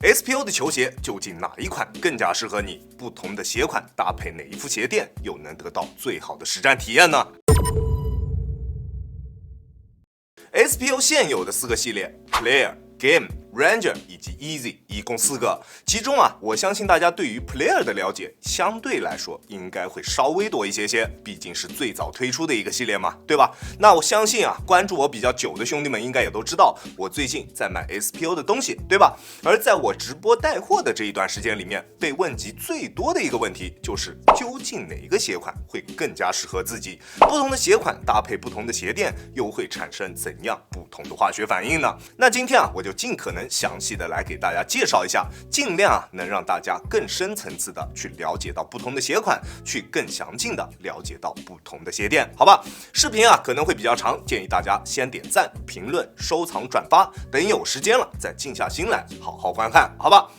SPO 的球鞋究竟哪一款更加适合你？不同的鞋款搭配哪一副鞋垫，又能得到最好的实战体验呢？SPO 现有的4个系列 Player、Game、Ranger 以及 Easy 一共4个，其中我相信大家对于 Player 的了解相对来说应该会稍微多一些，毕竟是最早推出的一个系列嘛，对吧？那我相信关注我比较久的兄弟们应该也都知道，我最近在买 SPO 的东西，对吧？而在我直播带货的这一段时间里面，被问及最多的一个问题就是究竟哪个鞋款会更加适合自己？不同的鞋款搭配不同的鞋垫，又会产生怎样不同的化学反应呢？那今天我就尽可能详细的来给大家介绍一下，尽量能让大家更深层次的去了解到不同的鞋款，去更详尽的了解到不同的鞋垫，好吧？视频可能会比较长，建议大家先点赞、评论、收藏、转发，等有时间了再静下心来好好观看，好吧？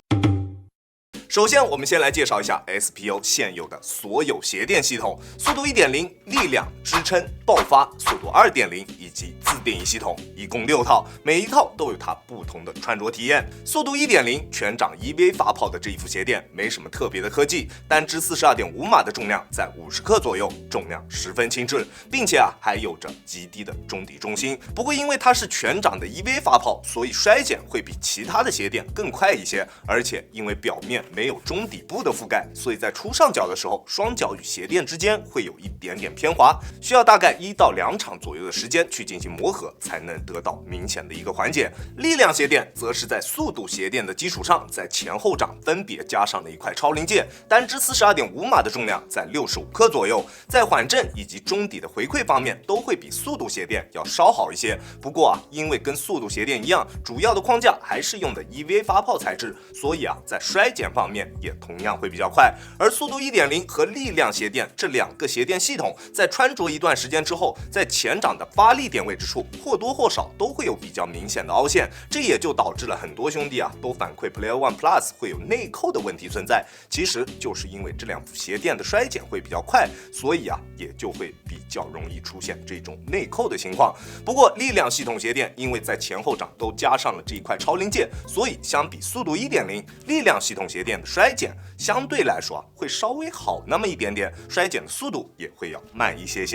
首先，我们先来介绍一下 SPO 现有的所有鞋垫系统：速度 1.0、力量、支撑、爆发、速度 2.0 以及自定义系统，一共6套，每一套都有它不同的穿着体验。速度 1.0 全掌 EVA 发泡的这一副鞋垫没什么特别的科技，单支 42.5 码的重量在50克左右，重量十分轻质，并且还有着极低的中底重心。不过因为它是全掌的 EVA 发泡，所以衰减会比其他的鞋垫更快一些，而且因为表面没有中底部的覆盖，所以在初上脚的时候，双脚与鞋垫之间会有一点点偏滑，需要大概1到2场左右的时间去进行磨合，才能得到明显的一个缓解。力量鞋垫则是在速度鞋垫的基础上，在前后掌分别加上了一块超临界，单支 42.5 码的重量在65克左右，在缓震以及中底的回馈方面都会比速度鞋垫要稍好一些。不过因为跟速度鞋垫一样，主要的框架还是用的 EVA 发泡材质，所以在衰减方面也同样会比较快。而速度 1.0 和力量鞋垫这2个鞋垫系统在穿着一段时间之后，在前掌的发力点位之处或多或少都会有比较明显的凹陷，这也就导致了很多兄弟都反馈 Player One Plus 会有内扣的问题存在，其实就是因为这2副鞋垫的衰减会比较快，所以也就会比较容易出现这种内扣的情况。不过力量系统鞋垫因为在前后掌都加上了这一块超临界，所以相比速度 1.0 力量系统鞋垫的衰减相对来说会稍微好那么一点点，衰减的速度也会要慢一些。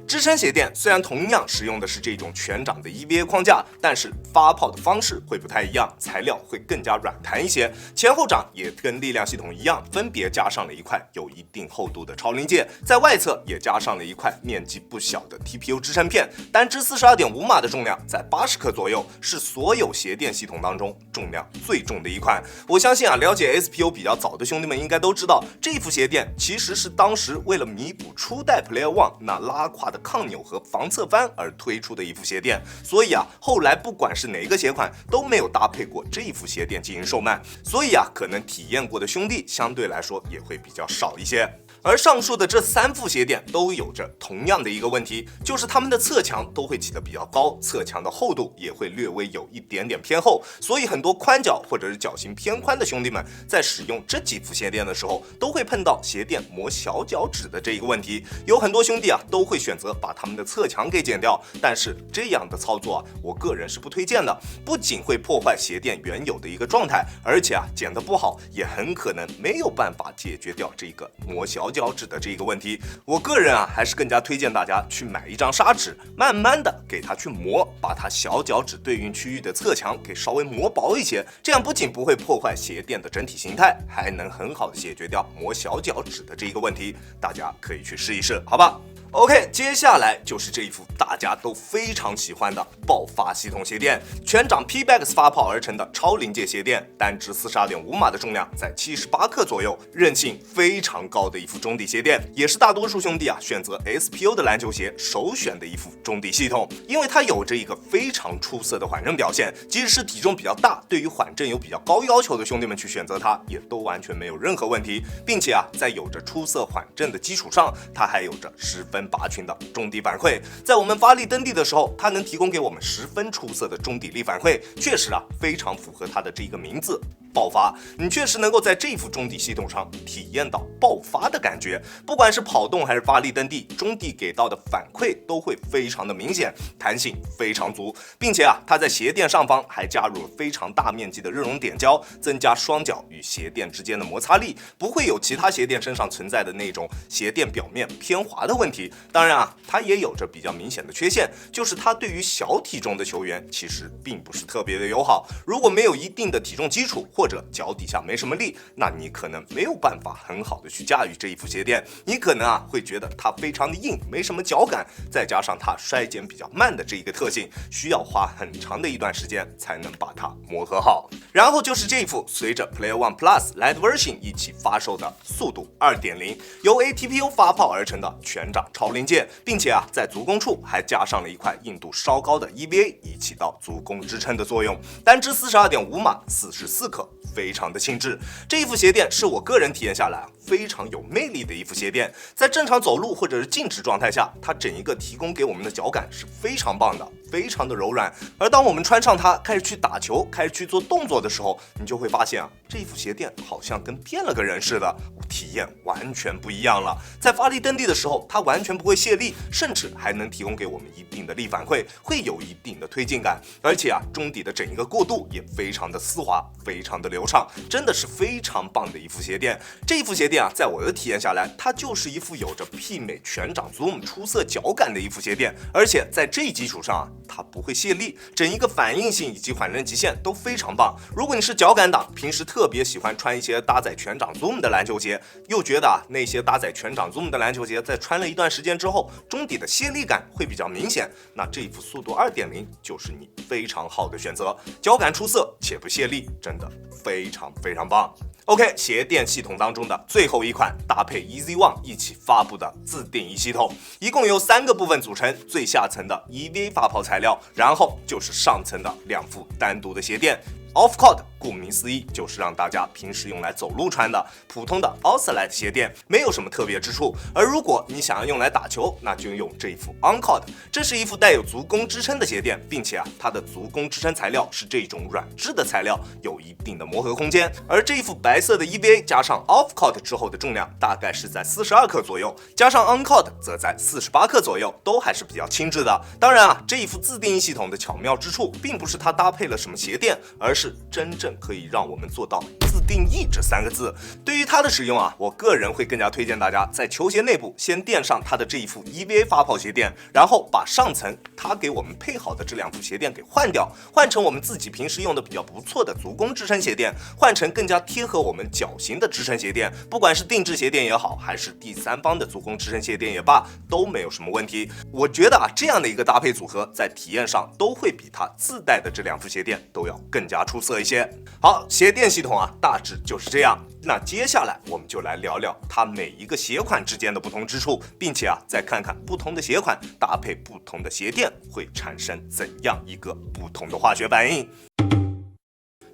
支撑鞋垫虽然同样使用的是这种全掌的 EVA 框架，但是发泡的方式会不太一样，材料会更加软弹一些。前后掌也跟力量系统一样，分别加上了一块有一定厚度的超临界，在外侧也加上了一块面积不小的 TPU 支撑片，单支 42.5 码的重量在80克左右，是所有鞋垫系统当中重量最重的一款。我相信了解 SPO 比较早的兄弟们应该都知道，这副鞋垫其实是当时为了弥补初代 Player One 那拉胯的抗扭和防侧翻而推出的一副鞋垫，所以后来不管是哪个鞋款都没有搭配过这一副鞋垫进行售卖，所以可能体验过的兄弟相对来说也会比较少一些。而上述的这3副鞋垫都有着同样的一个问题，就是它们的侧墙都会起得比较高，侧墙的厚度也会略微有一点点偏厚，所以很多宽脚或者是脚型偏宽的兄弟们在使用这几副鞋垫的时候，都会碰到鞋垫磨小脚趾的这一个问题。有很多兄弟都会选择把他们的侧墙给剪掉，但是这样的操作我个人是不推荐的，不仅会破坏鞋垫原有的一个状态，而且剪得不好也很可能没有办法解决掉这个磨小脚趾的这个问题。我个人还是更加推荐大家去买一张砂纸，慢慢的给它去磨，把它小脚趾对应区域的侧墙给稍微磨薄一些，这样不仅不会破坏鞋垫的整体形态，还能很好的解决掉磨小脚趾的这个问题。大家可以去试一试，好吧？OK， 接下来就是这一副大家都非常喜欢的爆发系统鞋垫，全掌 Pebax 发泡而成的超临界鞋垫，单支 42.5 码的重量在78克左右，韧性非常高的一副中底鞋垫，也是大多数兄弟选择 SPO 的篮球鞋首选的一副中底系统，因为它有着一个非常出色的缓震表现，即使是体重比较大，对于缓震有比较高要求的兄弟们去选择它，也都完全没有任何问题，并且在有着出色缓震的基础上，它还有着10分拔群的中底反馈，在我们发力蹬地的时候，它能提供给我们10分出色的中底力反馈，确实非常符合它的这个名字爆发，你确实能够在这副中底系统上体验到爆发的感觉。不管是跑动还是发力蹬地，中底给到的反馈都会非常的明显，弹性非常足，并且它在鞋垫上方还加入了非常大面积的热熔点胶，增加双脚与鞋垫之间的摩擦力，不会有其他鞋垫身上存在的那种鞋垫表面偏滑的问题。当然它也有着比较明显的缺陷，就是它对于小体重的球员其实并不是特别的友好。如果没有一定的体重基础，或者脚底下没什么力，那你可能没有办法很好的去驾驭这一副鞋垫。你可能会觉得它非常的硬，没什么脚感，再加上它衰减比较慢的这一个特性，需要花很长的一段时间才能把它磨合好。然后就是这一副随着 Player One Plus Lite Version 一起发售的速度 2.0， 由 ATPU 发泡而成的全掌超临界，并且在足弓处还加上了一块硬度稍高的 EVA， 以起到足弓支撑的作用。单支 42.5 码44克，非常的轻质。这一副鞋垫是我个人体验下来非常有魅力的一副鞋垫，在正常走路或者是静止状态下，它整一个提供给我们的脚感是非常棒的，非常的柔软。而当我们穿上它开始去打球，开始去做动作的时候，你就会发现这一副鞋垫好像跟变了个人似的，体验完全不一样了。在发力蹬地的时候，它完全不会泄力，甚至还能提供给我们一定的力反馈，会有一定的推进感。而且中底的整一个过渡也非常的丝滑，非常的流畅，真的是非常棒的一副鞋垫。这一副鞋垫在我的体验下来，它就是一副有着媲美全掌 Zoom 出色脚感的一副鞋垫。而且在这一基础上它不会泄力，整一个反应性以及缓震极限都非常棒。如果你是脚感党，平时特别喜欢穿一些搭载全掌 Zoom 的篮球鞋，又觉得那些搭载全掌 Zoom 的篮球鞋在穿了一段时间之后，中底的泄力感会比较明显，那这一副速度 2.0 就是你非常好的选择，脚感出色且不泄力，真的非常非常棒。OK， 鞋垫系统当中的最后一款搭配 Easy One 一起发布的自定义系统，一共由3个部分组成，最下层的 EVA 发泡材料，然后就是上层的2副单独的鞋垫。Off Court 顾名思义就是让大家平时用来走路穿的普通的 Outside 鞋垫，没有什么特别之处。而如果你想要用来打球，那就用这一副 On Court， 这是一副带有足弓支撑的鞋垫，并且它的足弓支撑材料是这种软质的材料，有一定的磨合空间。而这一副白色的 EVA 加上 Off Court 之后的重量大概是在42克左右，加上 On Court 则在48克左右，都还是比较轻质的。当然这一副自定义系统的巧妙之处，并不是它搭配了什么鞋垫，而是真正可以让我们做到自定义这3个字。对于它的使用我个人会更加推荐大家在球鞋内部先垫上它的这一副 EVA 发泡鞋垫，然后把上层它给我们配好的这2副鞋垫给换掉，换成我们自己平时用的比较不错的足弓支撑鞋垫，换成更加贴合我们脚型的支撑鞋垫，不管是定制鞋垫也好，还是第三方的足弓支撑鞋垫也罢，都没有什么问题。我觉得这样的一个搭配组合在体验上都会比它自带的这2副鞋垫都要更加出色一些。好，鞋垫系统大致就是这样。那接下来我们就来聊聊它每一个鞋款之间的不同之处，并且再看看不同的鞋款搭配不同的鞋垫会产生怎样一个不同的化学反应。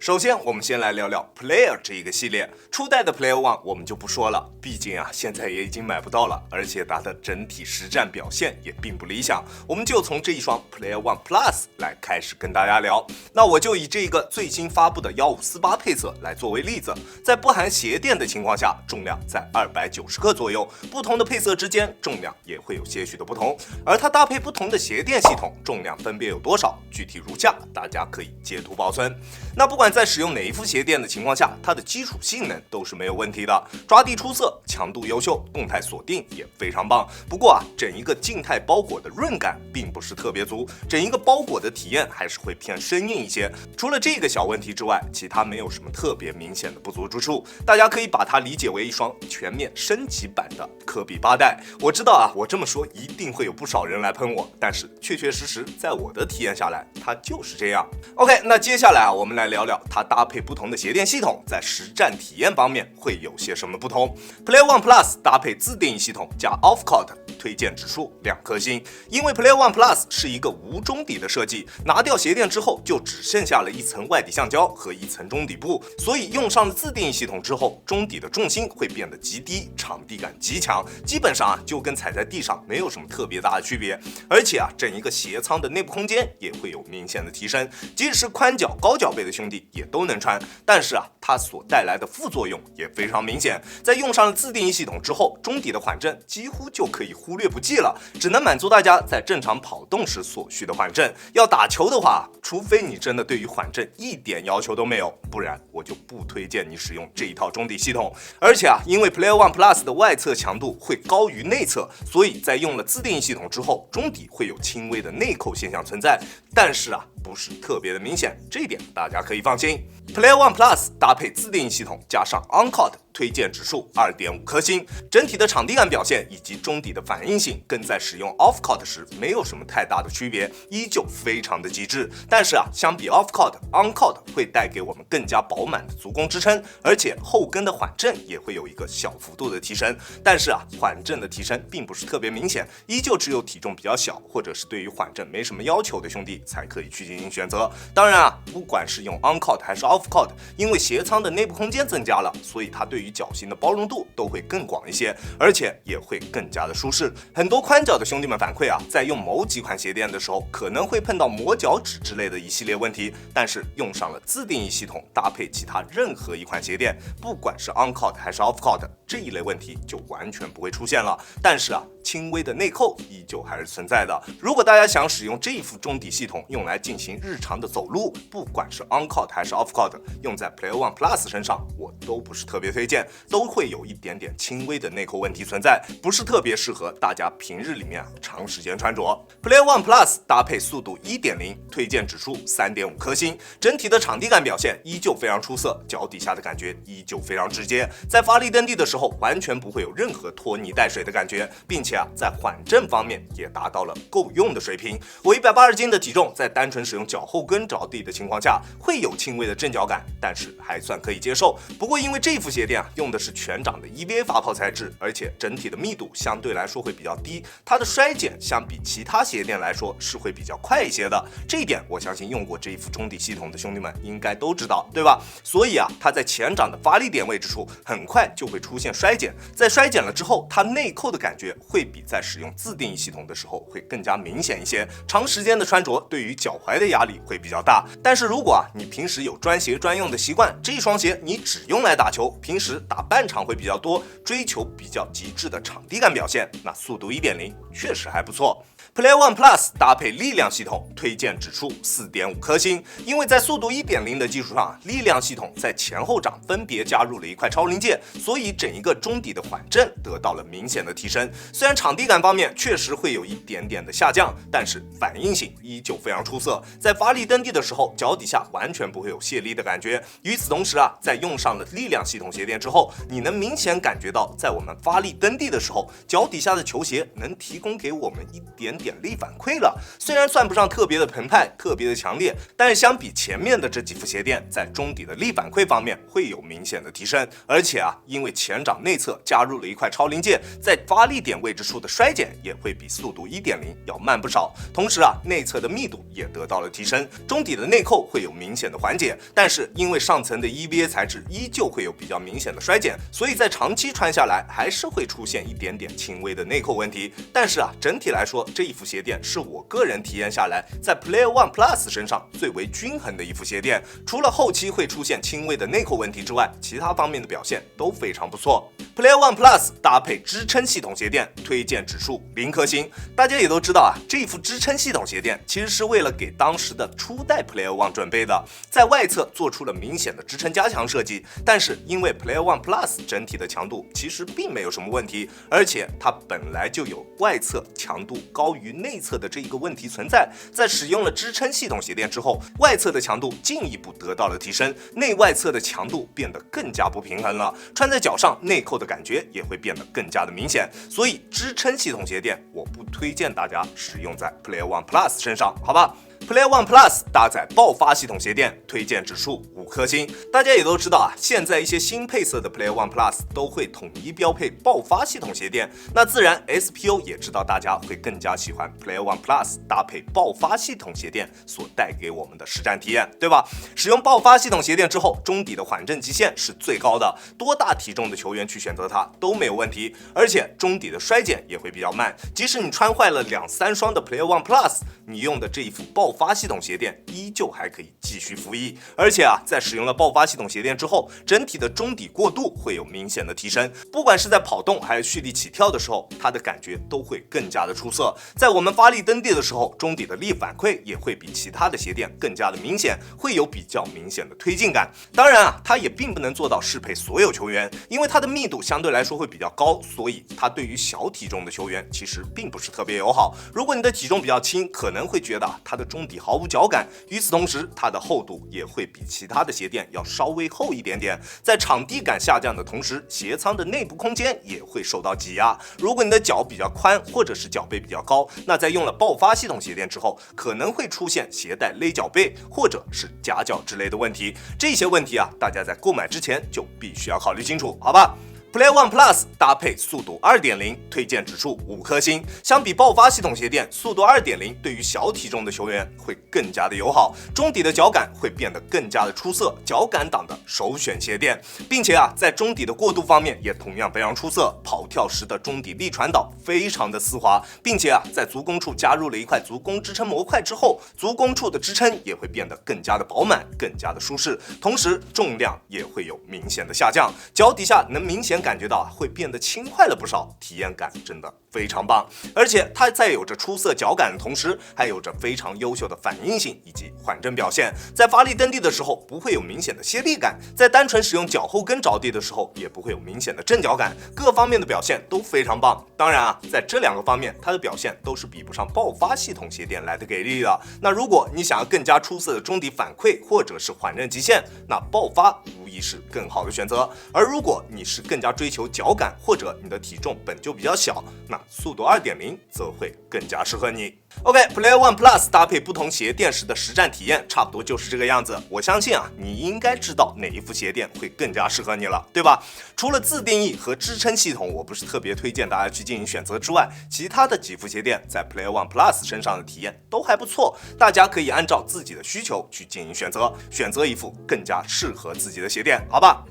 首先我们先来聊聊 Player 这一个系列。初代的 Player One 我们就不说了，毕竟现在也已经买不到了，而且它的整体实战表现也并不理想。我们就从这一双 Player One Plus 来开始跟大家聊。那我就以这个最新发布的1548配色来作为例子，在不含鞋垫的情况下，重量在290克左右，不同的配色之间重量也会有些许的不同，而它搭配不同的鞋垫系统，重量分别有多少，具体如下，大家可以截图保存。那不管在使用哪一副鞋垫的情况下，它的基础性能都是没有问题的，抓地出色，强度优秀，动态锁定也非常棒。不过整一个静态包裹的润感并不是特别足，整一个包裹的体验还是会偏生硬一些。除了这个小问题之外，其他没有什么特别明显的不足之处。大家可以把它理解为一双全面升级版的科比8代。我知道我这么说一定会有不少人来喷我，但是确确实实在我的体验下来，它就是这样。OK， 那接下来我们来聊聊它搭配不同的鞋垫系统在实战体验方面会有些什么不同。 Player One Plus 搭配自定义系统加 Off Court， 推荐指数2颗星。因为 Player One Plus 是一个无中底的设计，拿掉鞋垫之后就只剩下了一层外底橡胶和一层中底部，所以用上了自定义系统之后，中底的重心会变得极低，场地感极强，基本上就跟踩在地上没有什么特别大的区别。而且整一个鞋仓的内部空间也会有明显的提升，即使是宽脚高脚背的兄弟也都能穿。但是啊，它所带来的副作用也非常明显，在用上了自定义系统之后，中底的缓震几乎就可以忽略不计了，只能满足大家在正常跑动时所需的缓震。要打球的话，除非你真的对于缓震一点要求都没有，不然我就不推荐你使用这一套中底系统。而且啊，因为 Player One Plus 的外侧强度会高于内侧，所以在用了自定义系统之后，中底会有轻微的内扣现象存在，但是啊，不是特别的明显，这一点大家可以放心。Player One Plus 搭配自定义系统加上 On-Court 推荐指数 2.5 颗星，整体的场地感表现以及中底的反应性跟在使用 Off-Court 时没有什么太大的区别，依旧非常的极致。但是啊，相比 Off-Court、On-Court 会带给我们更加饱满的足弓支撑，而且后跟的缓震也会有一个小幅度的提升。但是啊，缓震的提升并不是特别明显，依旧只有体重比较小或者是对于缓震没什么要求的兄弟才可以去进行选择。当然啊，不管是用 On-Court 还是 Off-Court， 因为鞋仓的内部空间增加了，所以它对于脚型的包容度都会更广一些，而且也会更加的舒适。很多宽脚的兄弟们反馈啊，在用某几款鞋垫的时候，可能会碰到磨脚趾之类的一系列问题，但是用上了自定义系统，搭配其他任何一款鞋垫，不管是 On-Court 还是 Off-Court， 这一类问题就完全不会出现了。但是啊，轻微的内扣依旧还是存在的。如果大家想使用这一副中底系统用来进行日常的走路，不管是 On-Court 还是 Off-Court， 用在 Player One Plus 身上，我都不是特别推荐，都会有一点点轻微的内扣问题存在，不是特别适合大家平日里面长时间穿着。Player One Plus 搭配速度 1.0， 推荐指数 3.5 颗星，整体的场地感表现依旧非常出色，脚底下的感觉依旧非常直接，在发力蹬地的时候完全不会有任何拖泥带水的感觉，并且啊，在缓震方面也达到了够用的水平。我180斤的体重，在单纯使用脚后跟着地的情况下，会有轻微的震脚感，但是还算可以接受。不过因为这副鞋垫啊，用的是全掌的 EVA 发泡材质，而且整体的密度相对来说会比较低，它的衰减相比其他鞋垫来说是会比较快一些的。这一点我相信用过这一副中底系统的兄弟们应该都知道，对吧？所以啊，它在前掌的发力点位置处很快就会出现衰减，在衰减了之后，它内扣的感觉会比在使用自定义系统的时候会更加明显一些，长时间的穿着对于脚踝的压力会比较大。但是如果啊，你平时有专鞋专用的习惯，这一双鞋你只用来打球，平时打半场会比较多，追求比较极致的场地感表现，那速度 1.0 确实还不错。Player One Plus 搭配力量系统，推荐指数 4.5 颗星。因为在速度 1.0 的基础上，力量系统在前后掌分别加入了一块超临界，所以整一个中底的缓震得到了明显的提升。虽然场地感方面确实会有一点点的下降，但是反应性依旧非常出色。在发力蹬地的时候，脚底下完全不会有泄力的感觉。与此同时啊，在用上了力量系统鞋垫之后，你能明显感觉到，在我们发力蹬地的时候，脚底下的球鞋能提供给我们一点点力反馈了。虽然算不上特别的澎湃、特别的强烈，但是相比前面的这几副鞋垫，在中底的力反馈方面会有明显的提升。而且啊，因为前掌内侧加入了一块超临界，在发力点位置处的衰减也会比速度 1.0 要慢不少。同时啊，内侧的密度也得到了提升，中底的内扣会有明显的缓解，但是因为上层的 EVA 材质依旧会有比较明显的衰减，所以在长期穿下来还是会出现一点点轻微的内扣问题。但是啊，整体来说，这一副鞋垫是我个人体验下来在 Player One Plus 身上最为均衡的一副鞋垫，除了后期会出现轻微的内扣问题之外，其他方面的表现都非常不错。Player One Plus 搭配支撑系统鞋垫，推荐指数0颗星。大家也都知道啊，这一副支撑系统鞋垫其实是为了给当时的初代 Player One 准备的，在外侧做出了明显的支撑加强设计。但是因为 Player One Plus 整体的强度其实并没有什么问题，而且它本来就有外侧强度高于内侧的这一个问题存在，在使用了支撑系统鞋垫之后，外侧的强度进一步得到了提升，内外侧的强度变得更加不平衡了，穿在脚上内扣的感觉也会变得更加的明显。所以支撑系统鞋垫我不推荐大家使用在 Player One Plus 身上，好吧？Player One Plus 搭载爆发系统鞋垫，推荐指数5颗星。大家也都知道啊，现在一些新配色的 Player One Plus 都会统一标配爆发系统鞋垫，那自然 SPO 也知道大家会更加喜欢 Player One Plus 搭配爆发系统鞋垫所带给我们的实战体验，对吧？使用爆发系统鞋垫之后，中底的缓震极限是最高的，多大体重的球员去选择它都没有问题，而且中底的衰减也会比较慢。即使你穿坏了2-3双的 Player One Plus， 你用的这一副爆发系统鞋垫依旧还可以继续服役。而且啊，在使用了爆发系统鞋垫之后，整体的中底过渡会有明显的提升，不管是在跑动还是蓄力起跳的时候，它的感觉都会更加的出色。在我们发力蹬地的时候，中底的力反馈也会比其他的鞋垫更加的明显，会有比较明显的推进感。当然啊，它也并不能做到适配所有球员，因为它的密度相对来说会比较高，所以它对于小体重的球员其实并不是特别友好。如果你的体重比较轻，可能会觉得它的中底毫无脚感，与此同时，它的厚度也会比其他的鞋垫要稍微厚一点点。在场地感下降的同时，鞋仓的内部空间也会受到挤压。如果你的脚比较宽，或者是脚背比较高，那在用了爆发系统鞋垫之后，可能会出现鞋带勒脚背或者是夹脚之类的问题。这些问题啊，大家在购买之前就必须要考虑清楚，好吧？Player One Plus 搭配速度 2.0， 推荐指数5颗星。相比爆发系统鞋垫，速度 2.0 对于小体重的球员会更加的友好，中底的脚感会变得更加的出色，脚感党的首选鞋垫。并且啊，在中底的过渡方面也同样非常出色，跑跳时的中底力传导非常的丝滑，并且啊，在足弓处加入了一块足弓支撑模块之后，足弓处的支撑也会变得更加的饱满，更加的舒适，同时重量也会有明显的下降，脚底下能明显感觉到会变得轻快了不少，体验感真的非常棒。而且它在有着出色脚感的同时，还有着非常优秀的反应性以及缓震表现。在发力蹬地的时候不会有明显的泄力感，在单纯使用脚后跟着地的时候也不会有明显的震脚感，各方面的表现都非常棒。当然啊，在这两个方面它的表现都是比不上爆发系统鞋垫来的给力的。那如果你想要更加出色的中底反馈或者是缓震极限，那爆发无疑是更好的选择。而如果你是更加追求脚感，或者你的体重本就比较小，那速度 2.0 则会更加适合你。OK，Player One Plus 搭配不同鞋垫时的实战体验差不多就是这个样子。我相信啊，你应该知道哪一副鞋垫会更加适合你了，对吧？除了自定义和支撑系统我不是特别推荐大家去进行选择之外，其他的几副鞋垫在 Player One Plus 身上的体验都还不错，大家可以按照自己的需求去进行选择，选择一副更加适合自己的鞋垫，好吧？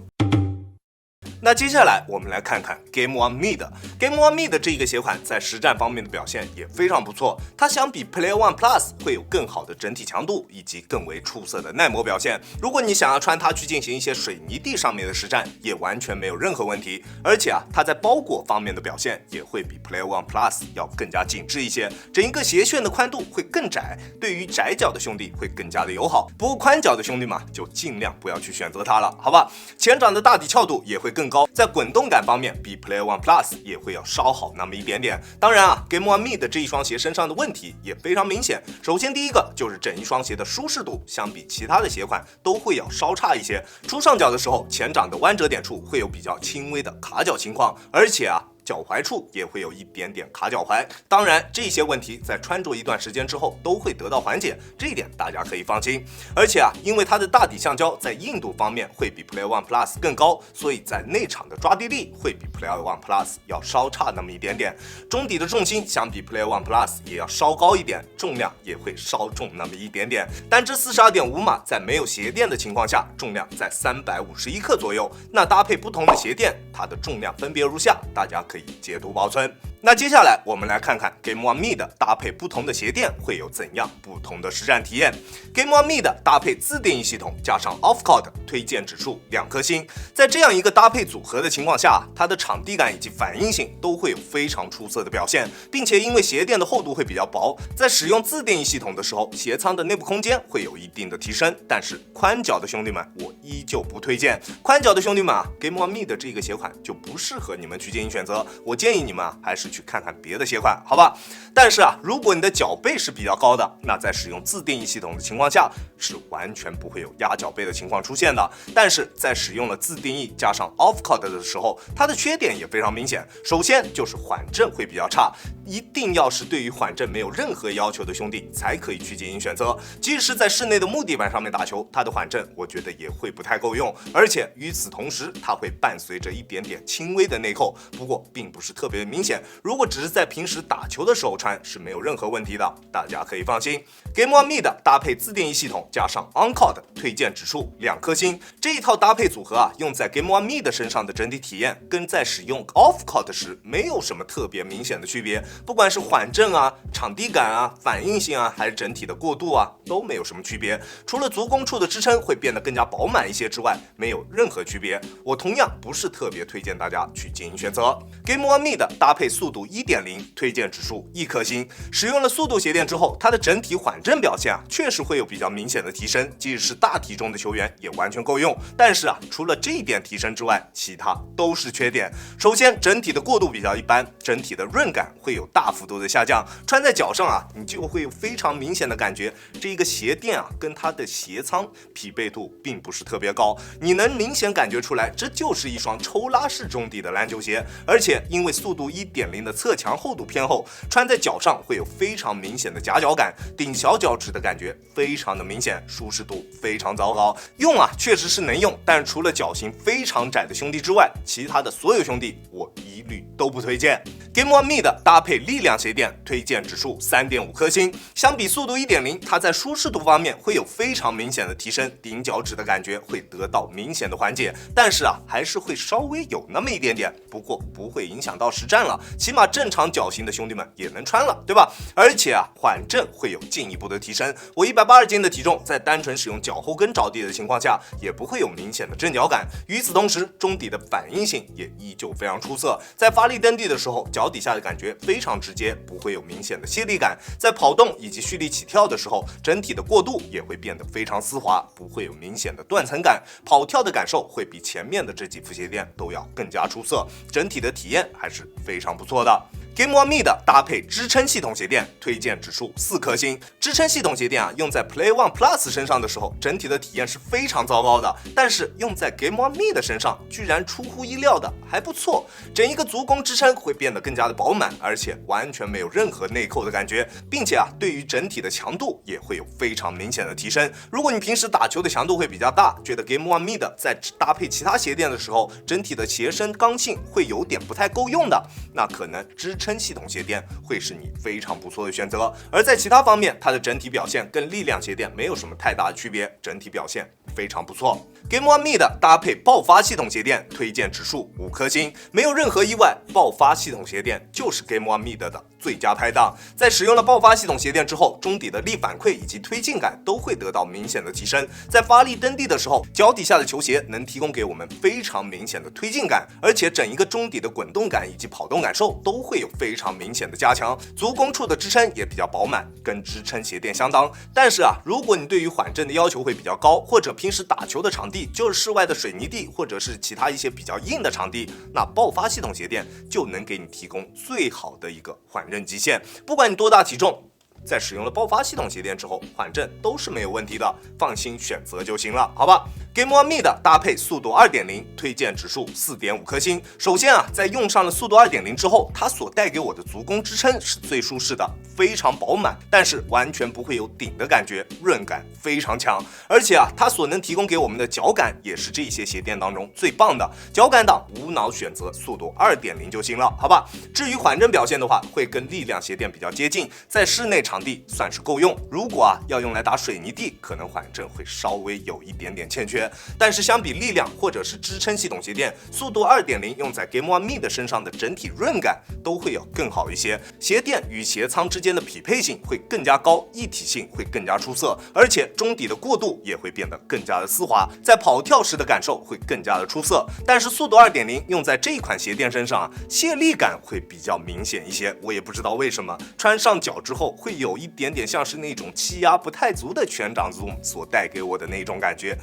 那接下来我们来看看 Game One Mid。Game One Mid 这一个鞋款在实战方面的表现也非常不错，它相比 Player One Plus 会有更好的整体强度以及更为出色的耐磨表现。如果你想要穿它去进行一些水泥地上面的实战，也完全没有任何问题。而且啊，它在包裹方面的表现也会比 Player One Plus 要更加紧致一些，整一个鞋楦的宽度会更窄，对于窄脚的兄弟会更加的友好。不过宽脚的兄弟嘛，就尽量不要去选择它了，好吧？前掌的大底翘度也会更高，在滚动感方面比 Player One Plus 也会要稍好那么一点点。当然啊 Game One Mid 这一双鞋身上的问题也非常明显。首先第一个就是整一双鞋的舒适度相比其他的鞋款都会要稍差一些，出上脚的时候前掌的弯折点处会有比较轻微的卡脚情况，而且啊脚踝处也会有一点点卡脚踝，当然这些问题在穿着一段时间之后都会得到缓解，这一点大家可以放心。而且啊，因为它的大底橡胶在硬度方面会比 Player One Plus 更高，所以在内场的抓地力会比 Player One Plus 要稍差那么一点点。中底的重心相比 Player One Plus 也要稍高一点，重量也会稍重那么一点点。单只42.5码，在没有鞋垫的情况下，重量在351克左右。那搭配不同的鞋垫，它的重量分别如下，大家可以截图保存。那接下来我们来看看 Game One Mid 搭配不同的鞋垫会有怎样不同的实战体验。Game One Mid 搭配自定义系统加上 Off-Court， 推荐指数2颗星。在这样一个搭配组合的情况下，它的场地感以及反应性都会有非常出色的表现，并且因为鞋垫的厚度会比较薄，在使用自定义系统的时候，鞋仓的内部空间会有一定的提升。但是宽脚的兄弟们，我依旧不推荐。宽脚的兄弟们啊 ，Game One Mid 这个鞋款就不适合你们去进行选择。我建议你们还是去看看别的鞋款，好吧？但是啊，如果你的脚背是比较高的，那在使用自定义系统的情况下，是完全不会有压脚背的情况出现的。但是在使用了自定义加上 Off-Court 的时候，它的缺点也非常明显。首先就是缓震会比较差，一定要是对于缓震没有任何要求的兄弟才可以去进行选择。即使在室内的木地板上面打球，它的缓震我觉得也会不太够用，而且与此同时，它会伴随着一点点轻微的内扣，不过并不是特别明显。如果只是在平时打球的时候穿是没有任何问题的，大家可以放心。Game One Me 的搭配自定义系统加上 On-Court 推荐指数2颗星，这一套搭配组合啊，用在 Game One Me 的身上的整体体验跟在使用 Off-Court 时没有什么特别明显的区别，不管是缓震啊、场地感啊、反应性啊，还是整体的过渡啊，都没有什么区别。除了足弓处的支撑会变得更加饱满一些之外，没有任何区别。我同样不是特别推荐大家去进行选择。Game One Me 的搭配速度 1.0 推荐指数1颗星，使用了速度鞋垫之后，它的整体缓震表现啊，确实会有比较明显的提升，即使是大体重的球员也完全够用。但是啊，除了这一点提升之外，其他都是缺点。首先，整体的过渡比较一般，整体的润感会有大幅度的下降，穿在脚上啊，你就会有非常明显的感觉，这一个鞋垫啊跟它的鞋仓匹配度并不是特别高，你能明显感觉出来，这就是一双抽拉式中底的篮球鞋，而且因为速度 1.0 的侧墙厚度偏厚，穿在脚上会有非常明显的夹脚感，顶小脚趾的感觉非常的明显，舒适度非常糟糕。用啊确实是能用，但除了脚型非常窄的兄弟之外，其他的所有兄弟我一律都不推荐。Game One Me 的搭配力量鞋垫推荐指数 3.5 颗星，相比速度 1.0， 它在舒适度方面会有非常明显的提升，顶脚趾的感觉会得到明显的缓解，但是啊还是会稍微有那么一点点，不过不会影响到实战了，起码正常脚型的兄弟们也能穿了，对吧？而且啊缓震会有进一步的提升，我180斤的体重在单纯使用脚后跟着地的情况下也不会有明显的震脚感，与此同时中底的反应性也依旧非常出色，在发力蹬地的时候脚底下的感觉非常直接，不会有明显的泄力感，在跑动以及蓄力起跳的时候，整体的过渡也会变得非常丝滑，不会有明显的断层感，跑跳的感受会比前面的这几副鞋垫都要更加出色，整体的体验还是非常不错的。Game One Me 的搭配支撑系统鞋垫推荐指数4颗星，支撑系统鞋垫啊，用在 Play One Plus 身上的时候，整体的体验是非常糟糕的，但是用在 Game One Me 的身上，居然出乎意料的还不错，整一个足弓支撑会变得更加的饱满，而且完全没有任何内扣的感觉，并且啊，对于整体的强度也会有非常明显的提升。如果你平时打球的强度会比较大，觉得 Game One Me 的在搭配其他鞋垫的时候，整体的鞋身刚性会有点不太够用的，那可能支撑系统鞋垫会是你非常不错的选择。而在其他方面，它的整体表现跟力量鞋垫没有什么太大的区别，整体表现非常不错。Game One Me 的搭配爆发系统鞋垫推荐指数5颗星，没有任何意外，爆发系统鞋垫就是 Game One Me 的最佳拍档。在使用了爆发系统鞋垫之后，中底的力反馈以及推进感都会得到明显的提升，在发力蹬地的时候，脚底下的球鞋能提供给我们非常明显的推进感，而且整一个中底的滚动感以及跑动感受都会有非常明显的加强，足弓处的支撑也比较饱满，跟支撑鞋垫相当。但是啊，如果你对于缓震的要求会比较高，或者平时打球的场地就是室外的水泥地，或者是其他一些比较硬的场地，那爆发系统鞋垫就能给你提供最好的一个缓震极限。不管你多大体重，在使用了爆发系统鞋垫之后，缓震都是没有问题的，放心选择就行了，好吧？Game One Me 的搭配速度 2.0 推荐指数 4.5 颗星。首先啊，在用上了速度 2.0 之后，它所带给我的足弓支撑是最舒适的，非常饱满，但是完全不会有顶的感觉，润感非常强。而且啊，它所能提供给我们的脚感也是这些鞋垫当中最棒的。脚感党无脑选择速度 2.0 就行了，好吧？至于缓震表现的话，会跟力量鞋垫比较接近，在室内场地算是够用。如果啊要用来打水泥地，可能缓震会稍微有一点点欠缺。但是相比力量或者是支撑系统鞋垫，速度 2.0 用在 Game One Me 的身上的整体润感都会有更好一些，鞋垫与鞋仓之间的匹配性会更加高，一体性会更加出色，而且中底的过渡也会变得更加的丝滑，在跑跳时的感受会更加的出色。但是速度 2.0 用在这一款鞋垫身上啊，泄力感会比较明显一些，我也不知道为什么，穿上脚之后会有一点点像是那种气压不太足的全掌 Zoom 所带给我的那种感觉。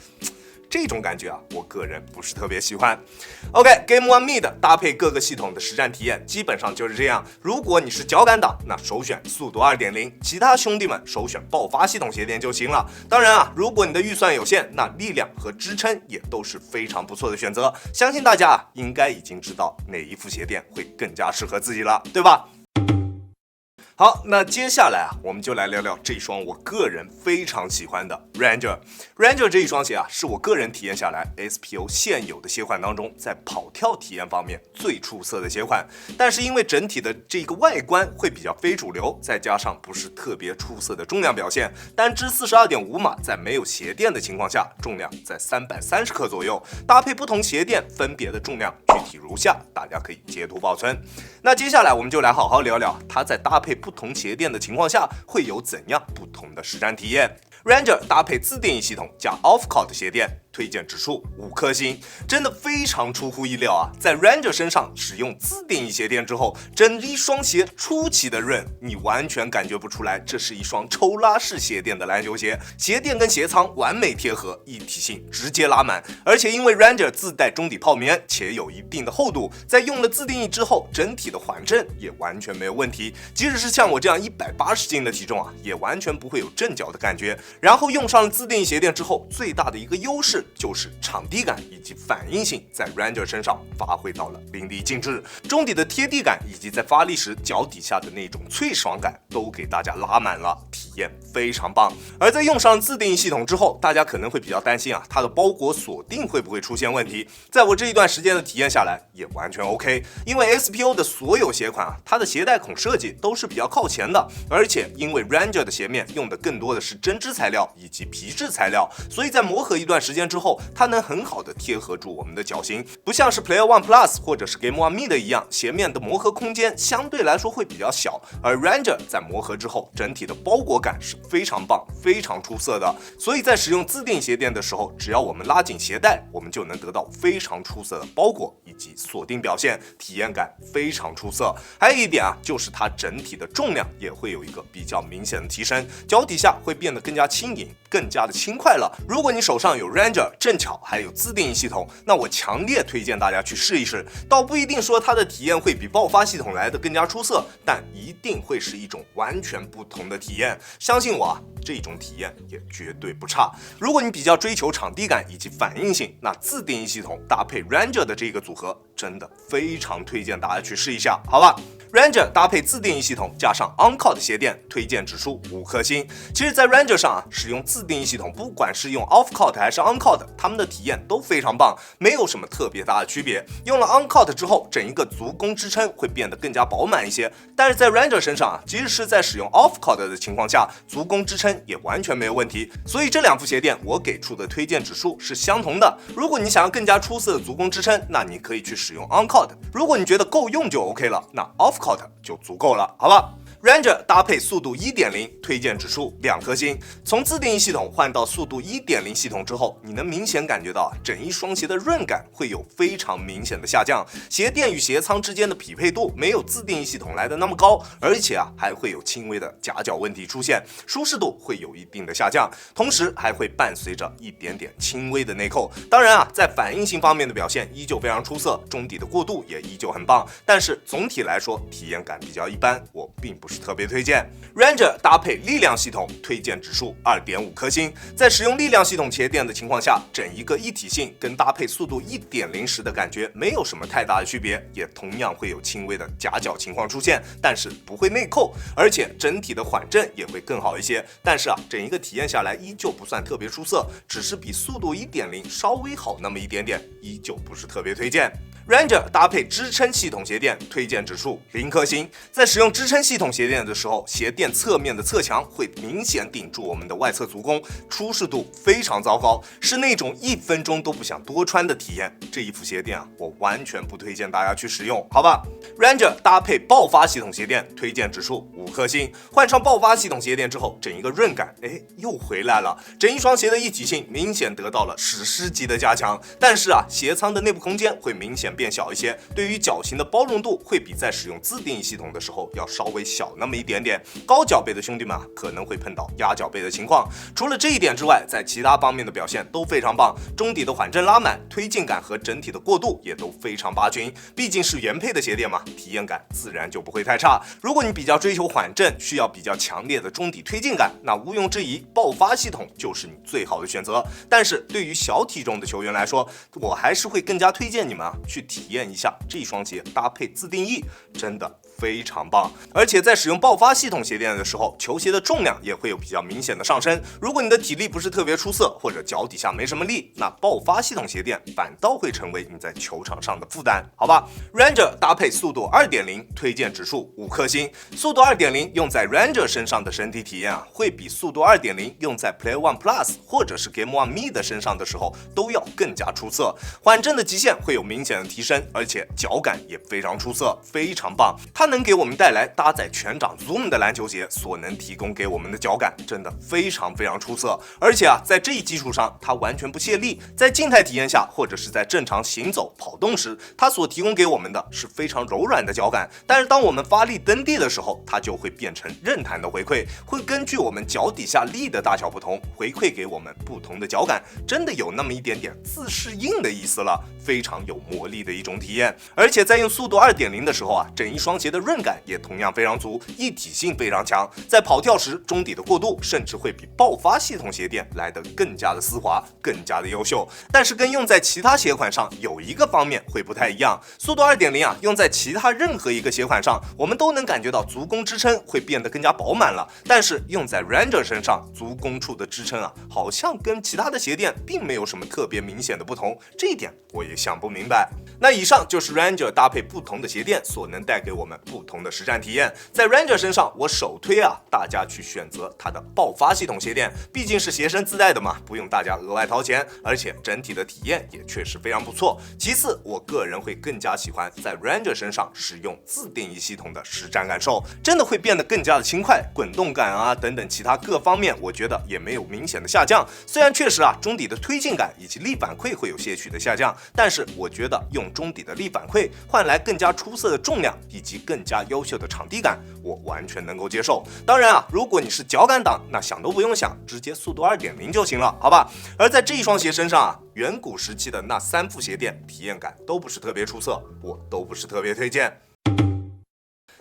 这种感觉啊，我个人不是特别喜欢。OK，Game One Me 的搭配各个系统的实战体验基本上就是这样。如果你是脚感党，那首选速度 2.0， 其他兄弟们首选爆发系统鞋垫就行了。当然啊，如果你的预算有限，那力量和支撑也都是非常不错的选择。相信大家啊，应该已经知道哪一副鞋垫会更加适合自己了，对吧？好，那接下来我们就来聊聊这双我个人非常喜欢的 Ranger 这一双鞋是我个人体验下来 SPO 现有的鞋款当中，在跑跳体验方面最出色的鞋款。但是因为整体的这个外观会比较非主流，再加上不是特别出色的重量表现，单只42.5码，在没有鞋垫的情况下，重量在330克左右，搭配不同鞋垫分别的重量具体如下，大家可以截图保存。那接下来我们就来好好聊聊它在搭配不同鞋垫的情况下会有怎样不同的实战体验。Ranger 搭配自定义系统加 Off-Court 鞋垫，推荐指数5颗星，真的非常出乎意料在 Ranger 身上使用自定义鞋垫之后，整一双鞋出奇的润，你完全感觉不出来这是一双抽拉式鞋垫的篮球鞋，鞋垫跟鞋仓完美贴合，一体性直接拉满，而且因为 Ranger 自带中底泡棉且有一定的厚度，在用了自定义之后，整体的缓震也完全没有问题，即使是像我这样180斤的体重也完全不会有震脚的感觉。然后用上了自定义鞋垫之后，最大的一个优势就是场地感以及反应性在 Ranger 身上发挥到了淋漓尽致，中底的贴地感以及在发力时脚底下的那种脆爽感都给大家拉满了，体验非常棒。而在用上自定义系统之后，大家可能会比较担心它的包裹锁定会不会出现问题，在我这一段时间的体验下来也完全 OK， 因为 SPO 的所有鞋款它的鞋带孔设计都是比较靠前的，而且因为 Ranger 的鞋面用的更多的是针织材料以及皮质材料，所以在磨合一段时间之后，它能很好的贴合住我们的脚型，不像是 Player One Plus 或者是 Game One Mid 一样，鞋面的磨合空间相对来说会比较小，而 Ranger 在磨合之后，整体的包裹感是非常棒、非常出色的。所以在使用自定鞋垫的时候，只要我们拉紧鞋带，我们就能得到非常出色的包裹以及锁定表现，体验感非常出色。还有一点就是它整体的重量也会有一个比较明显的提升，脚底下会变得更加轻盈，更加的轻快了。如果你手上有 Ranger 正巧还有自定义系统，那我强烈推荐大家去试一试，倒不一定说它的体验会比爆发系统来的更加出色，但一定会是一种完全不同的体验。相信我这种体验也绝对不差。如果你比较追求场地感以及反应性，那自定义系统搭配 Ranger 的这个组合真的非常推荐大家去试一下，好吧？Ranger 搭配自定义系统加上 On-Court 鞋垫，推荐指数5颗星。其实，在 Ranger 上使用自定义系统，不管是用 Off-Court 还是 On-Court， 他们的体验都非常棒，没有什么特别大的区别。用了 On-Court 之后，整一个足弓支撑会变得更加饱满一些。但是在 Ranger 身上即使是在使用 Off-Court 的情况下，足弓支撑也完全没有问题。所以这两副鞋垫我给出的推荐指数是相同的。如果你想要更加出色的足弓支撑，那你可以去使用 On-Court。如果你觉得够用就 OK 了，那 Off-Court 就足够了，好吧？Ranger 搭配速度 1.0， 推荐指数2颗星。从自定义系统换到速度 1.0 系统之后，你能明显感觉到整一双鞋的润感会有非常明显的下降，鞋垫与鞋仓之间的匹配度没有自定义系统来的那么高，而且还会有轻微的夹脚问题出现，舒适度会有一定的下降，同时还会伴随着一点点轻微的内扣。当然在反应性方面的表现依旧非常出色，中底的过渡也依旧很棒，但是总体来说体验感比较一般，我并不是特别推荐。Ranger 搭配力量系统，推荐指数2.5颗星。在使用力量系统鞋垫的情况下，整一个一体性跟搭配速度 1.0 时的感觉没有什么太大的区别，也同样会有轻微的夹脚情况出现，但是不会内扣，而且整体的缓震也会更好一些。但是整一个体验下来依旧不算特别出色，只是比速度 1.0 稍微好那么一点点，依旧不是特别推荐。Ranger 搭配支撑系统鞋垫，推荐指数0颗星。在使用支撑系统鞋垫的时候，鞋垫侧面的侧墙会明显顶住我们的外侧足弓，舒适度非常糟糕，是那种1分钟都不想多穿的体验。这一副鞋垫我完全不推荐大家去使用，好吧？Ranger 搭配爆发系统鞋垫，推荐指数5颗星。换上爆发系统鞋垫之后，整一个润感又回来了，整一双鞋的一体性明显得到了史诗级的加强，但是鞋仓的内部空间会明显变小一些，对于脚型的包容度会比在使用自定义系统的时候要稍微小那么一点点，高脚背的兄弟们可能会碰到压脚背的情况。除了这一点之外，在其他方面的表现都非常棒，中底的缓震拉满，推进感和整体的过渡也都非常拔群，毕竟是原配的鞋垫嘛，体验感自然就不会太差。如果你比较追求缓震，需要比较强烈的中底推进感，那毋庸置疑爆发系统就是你最好的选择。但是对于小体重的球员来说，我还是会更加推荐你们去体验一下这双鞋搭配自定义，真的非常棒。而且在使用爆发系统鞋垫的时候，球鞋的重量也会有比较明显的上升。如果你的体力不是特别出色，或者脚底下没什么力，那爆发系统鞋垫反倒会成为你在球场上的负担，好吧 ？Ranger 搭配速度 2.0， 推荐指数5颗星。速度 2.0 用在 Ranger 身上的身体体验会比速度 2.0 用在 Play One Plus 或者是 Game One Me 的身上的时候都要更加出色。缓震的极限会有明显的提升，而且脚感也非常出色，非常棒。它能给我们带来搭载全掌 Zoom 的篮球鞋所能提供给我们的脚感，真的非常出色。而且在这一基础上，它完全不泄力，在静态体验下或者是在正常行走跑动时，它所提供给我们的是非常柔软的脚感。但是当我们发力蹬地的时候，它就会变成韧弹的回馈，会根据我们脚底下力的大小不同，回馈给我们不同的脚感，真的有那么一点点自适应的意思了，非常有魔力的一种体验。而且在用速度 2.0 的时候整一双鞋的润感也同样非常足，一体性非常强，在跑跳时中底的过渡甚至会比爆发系统鞋垫来得更加的丝滑，更加的优秀。但是跟用在其他鞋款上有一个方面会不太一样，速度 2.0 用在其他任何一个鞋款上，我们都能感觉到足弓支撑会变得更加饱满了，但是用在 Ranger 身上，足弓处的支撑好像跟其他的鞋垫并没有什么特别明显的不同，这一点我也想不明白。那以上就是 Ranger 搭配不同的鞋垫所能带给我们不同的实战体验。在 Ranger 身上，我首推大家去选择它的爆发系统鞋垫，毕竟是鞋身自带的嘛，不用大家额外掏钱，而且整体的体验也确实非常不错。其次，我个人会更加喜欢在 Ranger 身上使用自定义系统的实战感受，真的会变得更加的轻快，滚动感等等其他各方面，我觉得也没有明显的下降。虽然确实中底的推进感以及力反馈会有些许的下降，但是我觉得用中底的力反馈换来更加出色的重量以及更加优秀的场地感，我完全能够接受。当然如果你是脚感党，那想都不用想，直接速度 2.0 就行了，好吧？而在这一双鞋身上远古时期的那3副鞋垫体验感都不是特别出色，我都不是特别推荐。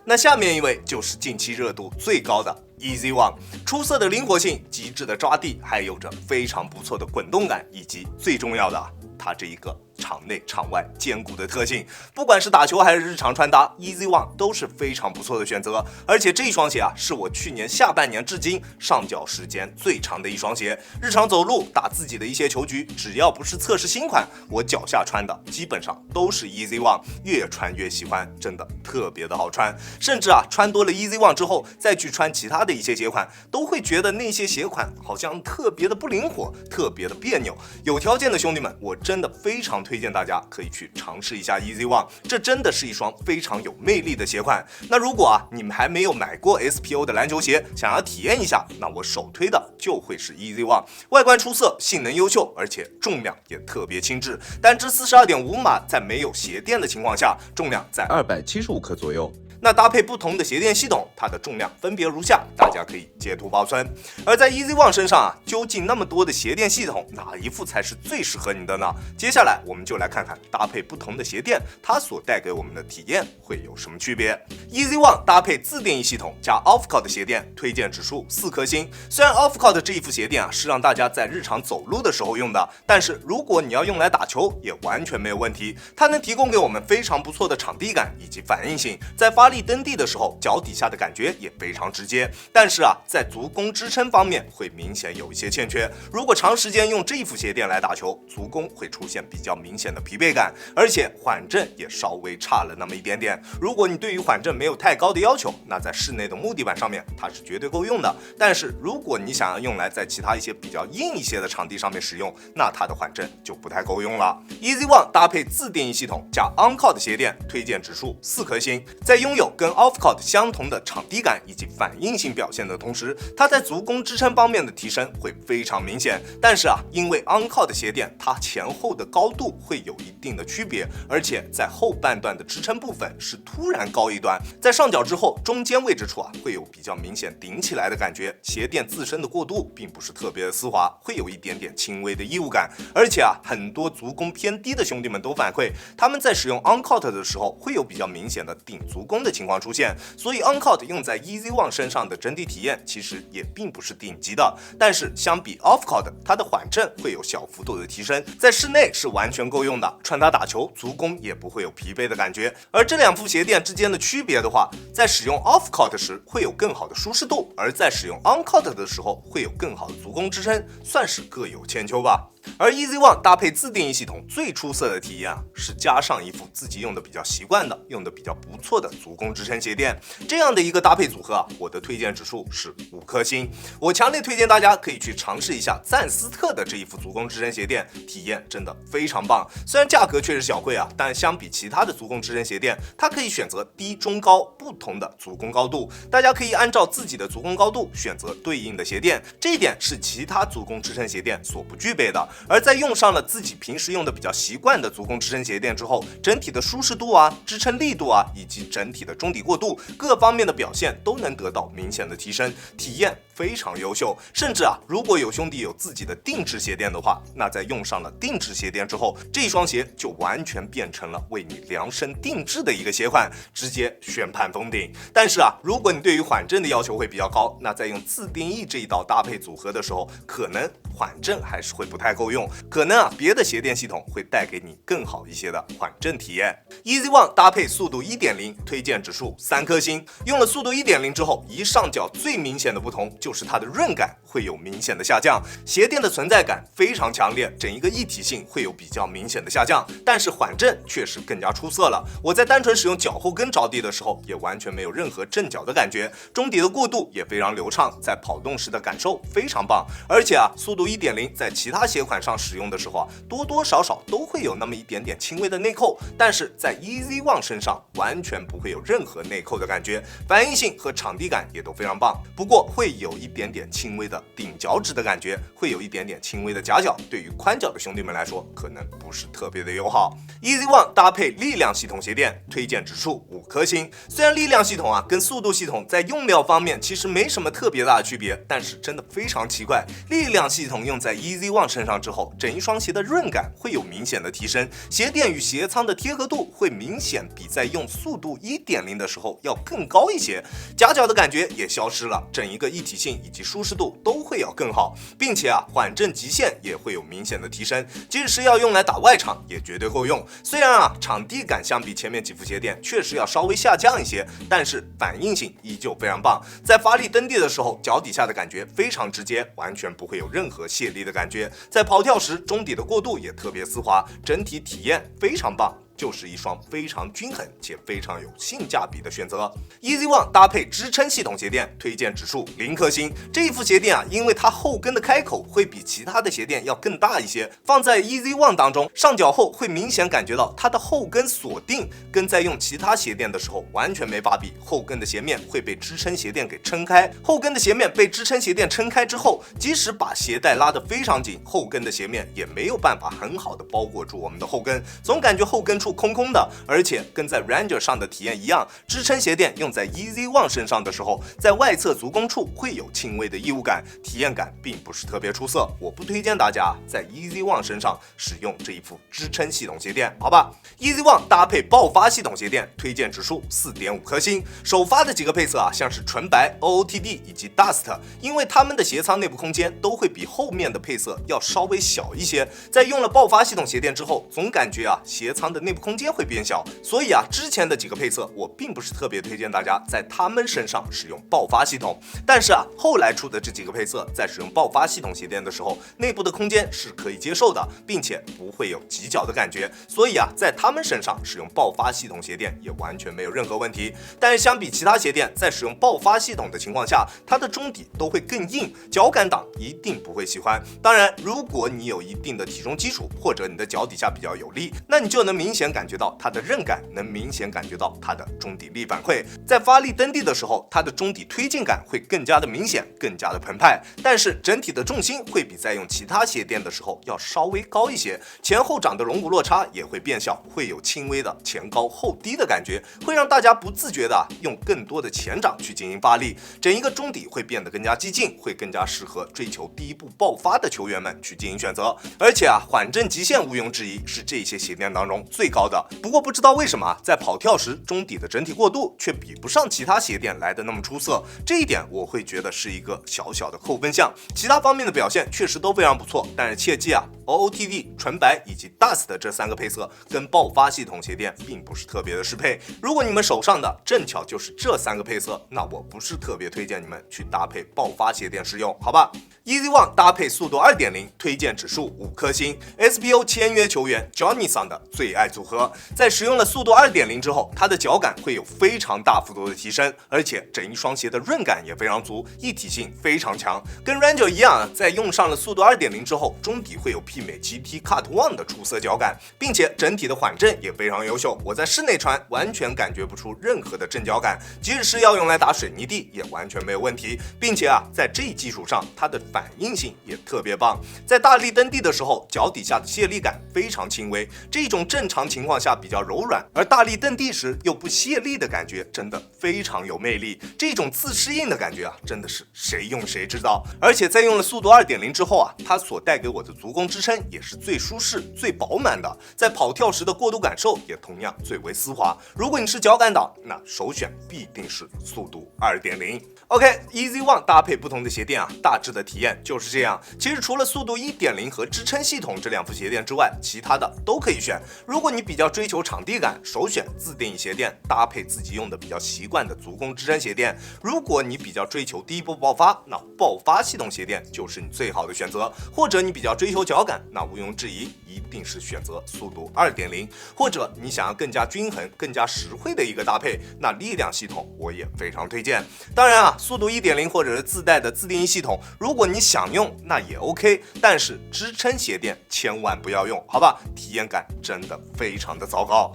那下面一位就是近期热度最高的 Easy One， 出色的灵活性，极致的抓地，还有着非常不错的滚动感，以及最重要的它这一个场内场外兼顾的特性。不管是打球还是日常穿搭， Easy One 都是非常不错的选择。而且这一双鞋是我去年下半年至今上脚时间最长的一双鞋。日常走路打自己的一些球局，只要不是测试新款，我脚下穿的基本上都是 Easy One， 越穿越喜欢，真的特别的好穿。甚至穿多了 Easy One 之后，再去穿其他的一些鞋款，都会觉得那些鞋款好像特别的不灵活，特别的别扭。有条件的兄弟们，我真的非常推荐大家可以去尝试一下 Easy One， 这真的是一双非常有魅力的鞋款。那如果你们还没有买过 SPO 的篮球鞋，想要体验一下，那我首推的就会是 Easy One。外观出色，性能优秀，而且重量也特别轻质，单只42.5码，在没有鞋垫的情况下，重量在275克左右。那搭配不同的鞋垫系统，它的重量分别如下，大家可以截图保存。而在 Easy One 身上究竟那么多的鞋垫系统，哪一副才是最适合你的呢？接下来我们就来看看搭配不同的鞋垫，它所带给我们的体验会有什么区别。Easy One 搭配自定义系统加 Offcourt 的鞋垫，推荐指数4颗星。虽然 Offcourt 这一副鞋垫是让大家在日常走路的时候用的，但是如果你要用来打球，也完全没有问题。它能提供给我们非常不错的场地感以及反应性，在发力蹬地的时候，脚底下的感觉也非常直接。但是在足弓支撑方面会明显有一些欠缺。如果长时间用这一副鞋垫来打球，足弓会出现比较明显的疲惫感，而且缓震也稍微差了那么一点点。如果你对于缓震没有太高的要求，那在室内的木地板上面它是绝对够用的。但是如果你想要用来在其他一些比较硬一些的场地上面使用，那它的缓震就不太够用了。Easy One 搭配自定义系统加 OnCourt 鞋垫，推荐指数4颗星。在拥有跟 Offcourt 相同的场地感以及反应性表现的同时，它在足弓支撑方面的提升会非常明显。但是因为 OnCourt 鞋垫它前后的高度会有一定的区别，而且在后半段的支撑部分是突然高一段，在上脚之后中间位置处会有比较明显顶起来的感觉，鞋垫自身的过渡并不是特别的丝滑，会有一点点轻微的异物感。而且很多足弓偏低的兄弟们都反馈，他们在使用 OnCourt 的时候会有比较明显的顶足弓的情况出现，所以 OnCloud 用在 Easy One 身上的整体体验其实也并不是顶级的。但是相比 OffCloud， 它的缓震会有小幅度的提升，在室内是完全够用的，穿它打球足弓也不会有疲惫的感觉。而这两副鞋垫之间的区别的话，在使用 OffCloud 时会有更好的舒适度，而在使用 OnCloud 的时候会有更好的足弓支撑，算是各有千秋吧。而 Easy One 搭配自定义系统最出色的体验是加上一副自己用的比较习惯的、用的比较不错的足弓支撑鞋垫，这样的一个搭配组合我的推荐指数是5颗星。我强烈推荐大家可以去尝试一下赞斯特的这一副足弓支撑鞋垫，体验真的非常棒。虽然价格确实小贵但相比其他的足弓支撑鞋垫，它可以选择低、中、高不同的足弓高度，大家可以按照自己的足弓高度选择对应的鞋垫，这一点是其他足弓支撑鞋垫所不具备的。而在用上了自己平时用的比较习惯的足弓支撑鞋垫之后，整体的舒适度支撑力度以及整体的中底过渡各方面的表现都能得到明显的提升，体验非常优秀。甚至如果有兄弟有自己的定制鞋垫的话，那在用上了定制鞋垫之后，这一双鞋就完全变成了为你量身定制的一个鞋款，直接宣判封顶。但是如果你对于缓震的要求会比较高，那在用自定义这一道搭配组合的时候，可能缓震还是会不太够用，可能别的鞋垫系统会带给你更好一些的缓震体验。Easy One 搭配速度 1.0， 推荐指数3颗星。用了速度 1.0 之后，一上脚最明显的不同就是它的润感会有明显的下降，鞋垫的存在感非常强烈，整一个一体性会有比较明显的下降，但是缓震确实更加出色了。我在单纯使用脚后跟着地的时候，也完全没有任何震脚的感觉，中底的过渡也非常流畅，在跑动时的感受非常棒。而且速度 1.0 在其他鞋款上使用的时候多多少少都会有那么一点点轻微的内扣，但是在 Easy One 身上完全不会有任何内扣的感觉，反应性和场地感也都非常棒。不过会有一点点轻微的顶脚趾的感觉，会有一点点轻微的夹脚，对于宽脚的兄弟们来说可能不是特别的友好。Easy One 搭配力量系统鞋垫，推荐指数5颗星。虽然力量系统跟速度系统在用料方面其实没什么特别大的区别，但是真的非常奇怪，力量系统用在 Easy One 身上之后，整一双鞋的润感会有明显的提升，鞋垫与鞋仓的贴合度会明显比在用速度 1.0 的时候要更高一些，夹脚的感觉也消失了，整一个一体性以及舒适度都会要更好，并且缓震极限也会有明显的提升，即使是要用来打外场也绝对够用。虽然场地感相比前面几副鞋垫确实要稍微下降一些，但是反应性依旧非常棒，在发力蹬地的时候，脚底下的感觉非常直接，完全不会有任何泄力的感觉，在跑跳时中底的过渡也特别丝滑，整体体验非常棒，就是一双非常均衡且非常有性价比的选择。Easy One 搭配支撑系统鞋垫，推荐指数0颗星。这一副鞋垫因为它后跟的开口会比其他的鞋垫要更大一些，放在 Easy One 当中，上脚后会明显感觉到它的后跟锁定，跟在用其他鞋垫的时候完全没法比，后跟的鞋面会被支撑鞋垫给撑开，后跟的鞋面被支撑鞋垫撑开之后，即使把鞋带拉得非常紧，后跟的鞋面也没有办法很好的包裹住我们的后跟，总感觉后跟处空空的。而且跟在 Ranger 上的体验一样，支撑鞋垫用在 Easy One 身上的时候，在外侧足弓处会有轻微的异物感，体验感并不是特别出色，我不推荐大家在 Easy One 身上使用这一副支撑系统鞋垫，好吧。 Easy One 搭配爆发系统鞋垫，推荐指数4.5颗星。首发的几个配色像是纯白、OOTD 以及 Dust， 因为它们的鞋仓内部空间都会比后面的配色要稍微小一些，在用了爆发系统鞋垫之后，总感觉鞋仓的内部空间会变小，所以之前的几个配色我并不是特别推荐大家在它们身上使用爆发系统，但是后来出的这几个配色在使用爆发系统鞋垫的时候，内部的空间是可以接受的，并且不会有挤脚的感觉，所以在它们身上使用爆发系统鞋垫也完全没有任何问题。但是相比其他鞋垫，在使用爆发系统的情况下，它的中底都会更硬，脚感党一定不会喜欢。当然，如果你有一定的体重基础，或者你的脚底下比较有力，那你就能明显感觉到它的韧感，能明显感觉到它的中底力反馈，在发力蹬地的时候，它的中底推进感会更加的明显，更加的澎湃。但是整体的重心会比在用其他鞋垫的时候要稍微高一些，前后掌的龙骨落差也会变小，会有轻微的前高后低的感觉，会让大家不自觉的用更多的前掌去进行发力，整一个中底会变得更加激进，会更加适合追求第一步爆发的球员们去进行选择。而且缓震极限毋庸置疑是这些鞋垫当中最高的。不过不知道为什么，在跑跳时中底的整体过渡却比不上其他鞋垫来的那么出色，这一点我会觉得是一个小小的扣分项。其他方面的表现确实都非常不错，但是切记啊，OOTD、纯白以及 Dust 这3个配色跟爆发系统鞋垫并不是特别的适配。如果你们手上的正巧就是这3个配色，那我不是特别推荐你们去搭配爆发鞋垫使用，好吧？Easy One 搭配速度 2.0， 推荐指数5颗星。SPO 签约球员 Johnny Sun 的最爱组合，在使用了速度 2.0 之后，它的脚感会有非常大幅度的提升，而且整一双鞋的润感也非常足，一体性非常强。跟 Ranger 一样，在用上了速度 2.0 之后，中底会有媲美 GT Cut One 的出色脚感，并且整体的缓震也非常优秀。我在室内穿完全感觉不出任何的震脚感，即使是要用来打水泥地也完全没有问题。并且在这一基础上，它的反应性也特别棒，在大力蹬地的时候，脚底下的泄力感非常轻微，这种正常情况下比较柔软，而大力蹬地时又不泄力的感觉，真的非常有魅力。这种自适应的感觉真的是谁用谁知道。而且在用了速度 2.0 之后它所带给我的足弓支撑也是最舒适、最饱满的，在跑跳时的过渡感受也同样最为丝滑。如果你是脚感党，那首选必定是速度 2.0。OK，Easy One 搭配不同的鞋垫大致的体验就是这样。其实除了速度 1.0 和支撑系统这2副鞋垫之外，其他的都可以选。如果你比较追求场地感，首选自定义鞋垫搭配自己用的比较习惯的足弓支撑鞋垫。如果你比较追求第一波爆发，那爆发系统鞋垫就是你最好的选择。或者你比较追求脚感，那毋庸置疑一定是选择速度 2.0。或者你想要更加均衡、更加实惠的一个搭配，那力量系统我也非常推荐。当然速度 1.0 或者是自带的自定义系统，如果你想用那也 OK， 但是支撑鞋垫千万不要用，好吧？体验感真的非常的糟糕。